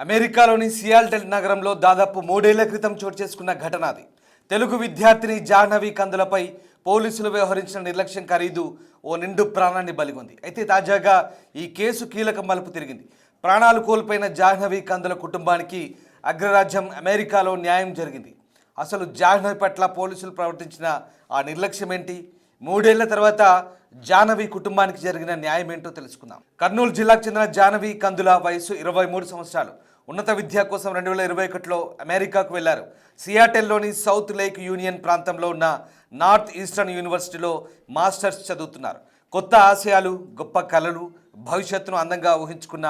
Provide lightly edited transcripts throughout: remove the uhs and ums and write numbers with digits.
అమెరికాలోని సియాటల్ నగరంలో దాదాపు 3 ఏళ్ల క్రితం చోటు చేసుకున్న ఘటన అది. తెలుగు విద్యార్థిని జాహ్నవి కందులపై పోలీసులు వ్యవహరించిన నిర్లక్ష్యం ఖరీదు ఓ నిండు ప్రాణాన్ని బలిగొంది. అయితే తాజాగా ఈ కేసు కీలక మలుపు తిరిగింది. ప్రాణాలు కోల్పోయిన జాహ్నవి కందుల కుటుంబానికి అగ్రరాజ్యం అమెరికాలో న్యాయం జరిగింది. అసలు జాహ్నవి పట్ల పోలీసులు ప్రవర్తించిన ఆ నిర్లక్ష్యం ఏంటి? 3 ఏళ్ల తర్వాత జాహ్నవి కుటుంబానికి జరిగిన న్యాయం ఏంటో తెలుసుకుందాం. కర్నూలు జిల్లాకు చెందిన జాహ్నవి కందుల వయసు 23 సంవత్సరాలు. ఉన్నత విద్య కోసం 2021లో అమెరికాకు వెళ్లారు. సియాటెల్లోని సౌత్ లేక్ యూనియన్ ప్రాంతంలో ఉన్న నార్త్ ఈస్టర్న్ యూనివర్సిటీలో మాస్టర్స్ చదువుతున్నారు. కొత్త ఆశయాలు, గొప్ప కలలు, భవిష్యత్తును అందంగా ఊహించుకున్న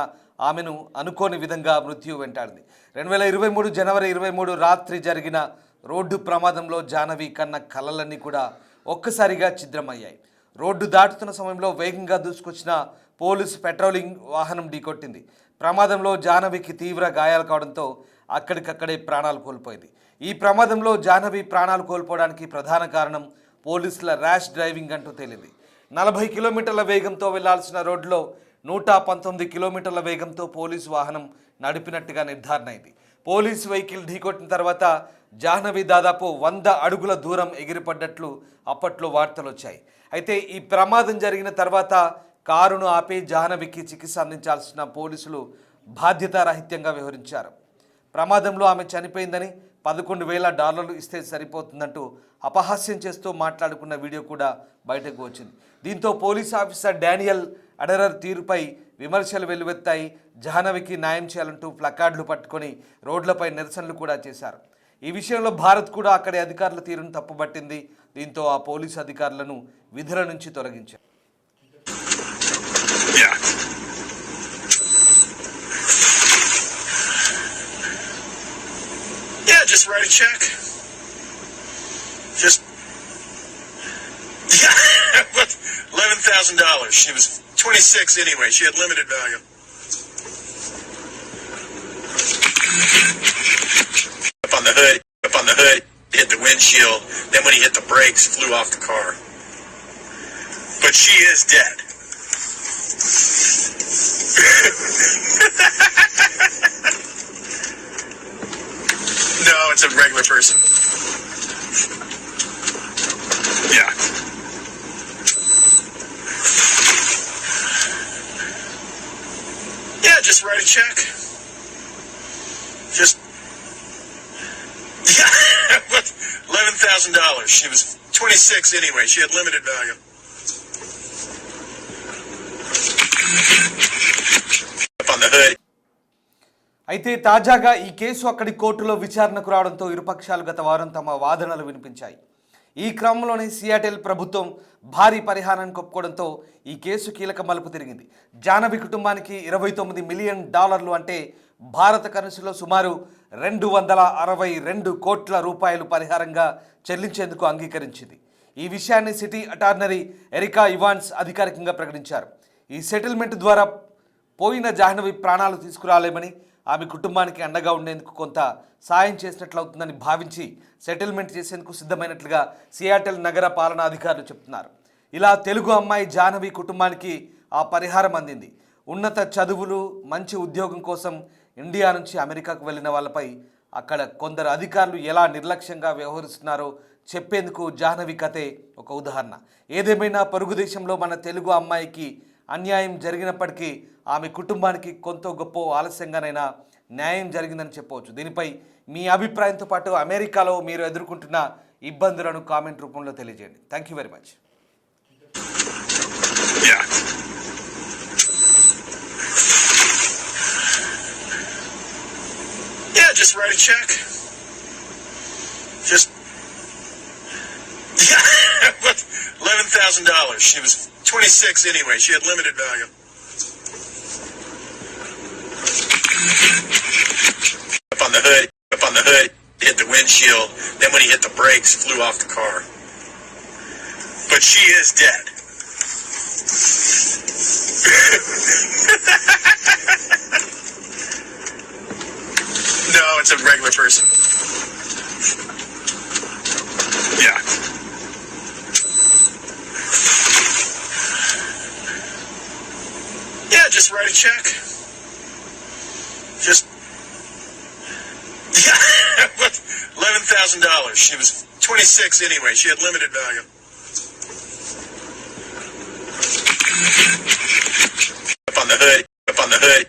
ఆమెను అనుకోని విధంగా మృత్యు వెంటాడింది. 2023 జనవరి 23 రాత్రి జరిగిన రోడ్డు ప్రమాదంలో జాహ్నవి కన్న కలలన్నీ కూడా ఒక్కసారిగా ఛిద్రమయ్యాయి. రోడ్డు దాటుతున్న సమయంలో వేగంగా దూసుకొచ్చిన పోలీసు పెట్రోలింగ్ వాహనం ఢీకొట్టింది. ప్రమాదంలో జాహ్నవికి తీవ్ర గాయాలు కావడంతో అక్కడికక్కడే ప్రాణాలు కోల్పోయింది. ఈ ప్రమాదంలో జాహ్నవి ప్రాణాలు కోల్పోవడానికి ప్రధాన కారణం పోలీసుల ర్యాష్ డ్రైవింగ్ అంటూ తేలింది. 40 కిలోమీటర్ల వేగంతో వెళ్లాల్సిన రోడ్లో 119 కిలోమీటర్ల వేగంతో పోలీసు వాహనం నడిపినట్టుగా నిర్ధారణ అయింది. పోలీసు వెహికల్ ఢీకొట్టిన తర్వాత జాహ్నవి దాదాపు 100 అడుగుల దూరం ఎగిరిపడ్డట్లు అప్పట్లో వార్తలు వచ్చాయి. అయితే ఈ ప్రమాదం జరిగిన తర్వాత కారును ఆపి జాహ్నవికి చికిత్స అందించాల్సిన పోలీసులు బాధ్యతారాహిత్యంగా వ్యవహరించారు. ప్రమాదంలో ఆమె చనిపోయిందని $11,000 ఇస్తే సరిపోతుందంటూ అపహాస్యం చేస్తూ మాట్లాడుకున్న వీడియో కూడా బయటకు వచ్చింది. దీంతో పోలీస్ ఆఫీసర్ డానియల్ అడరర్ తీరుపై విమర్శలు వెల్లువెత్తాయి. జాహ్నవికి న్యాయం చేయాలంటూ ప్లకార్డులు పట్టుకొని రోడ్లపై నిరసనలు కూడా చేశారు. ఈ విషయంలో భారత్ కూడా అక్కడి అధికారుల తీరును తప్పుపట్టింది. దీంతో ఆ పోలీసు అధికారులను విధుల నుంచి తొలగించారు. Just write a check. Just $11,000. She was 26 anyway. She had limited value. Up on the hood, hit the windshield. Then when he hit the brakes, flew off the car. But she is dead. No, it's a regular person. Yeah. Yeah, just write a check. Just $11,000. She was 26 anyway. She had limited value. Up on the hood. అయితే తాజాగా ఈ case అక్కడి కోర్టులో విచారణకు రావడంతో ఇరుపక్షాలు గత వారం తమ వాదనలు వినిపించాయి. ఈ క్రమంలోనే సియాటెల్ ప్రభుత్వం భారీ పరిహారాన్ని ఒప్పుకోవడంతో ఈ కేసు కీలక మలుపు తిరిగింది. జాహ్నవి కుటుంబానికి $29 మిలియన్ అంటే భారత కరెన్సీలో సుమారు 262 కోట్ల రూపాయలు పరిహారంగా చెల్లించేందుకు అంగీకరించింది. ఈ విషయాన్ని సిటీ అటార్నరీ ఎరికా ఇవాన్స్ అధికారికంగా ప్రకటించారు. ఈ సెటిల్మెంట్ ద్వారా పోయిన జాహ్నవి ప్రాణాలు తీసుకురాలేమని, ఆమె కుటుంబానికి అండగా ఉండేందుకు కొంత సాయం చేసినట్లవుతుందని భావించి సెటిల్మెంట్ చేసేందుకు సిద్ధమైనట్లుగా సియాటెల్ నగర పాలనా అధికారులు చెప్తున్నారు. ఇలా తెలుగు అమ్మాయి జాహ్నవి కుటుంబానికి ఆ పరిహారం అందింది. ఉన్నత చదువులు, మంచి ఉద్యోగం కోసం ఇండియా నుంచి అమెరికాకు వెళ్ళిన వాళ్ళపై అక్కడ కొందరు అధికారులు ఎలా నిర్లక్ష్యంగా వ్యవహరిస్తున్నారో చెప్పేందుకు జాహ్నవి కథే ఒక ఉదాహరణ. ఏదేమైనా పొరుగు దేశంలో మన తెలుగు అమ్మాయికి అన్యాయం జరిగినప్పటికీ ఆమె కుటుంబానికి కొంత గొప్ప ఆలస్యంగానైనా న్యాయం జరిగిందని చెప్పవచ్చు. దీనిపై మీ అభిప్రాయంతో పాటు అమెరికాలో మీరు ఎదుర్కొంటున్న ఇబ్బందులను కామెంట్ రూపంలో తెలియజేయండి. Thank you very much. Just write a check. Just $11,000. She was 26 anyway. She had limited value. Up on the hood, hit the windshield. Then when he hit the brakes, flew off the car. But she is dead. No, it's a regular person. Yeah. Yeah, just write a check. Just $1,000. She was 26 anyway. She had limited value. Up on the hood.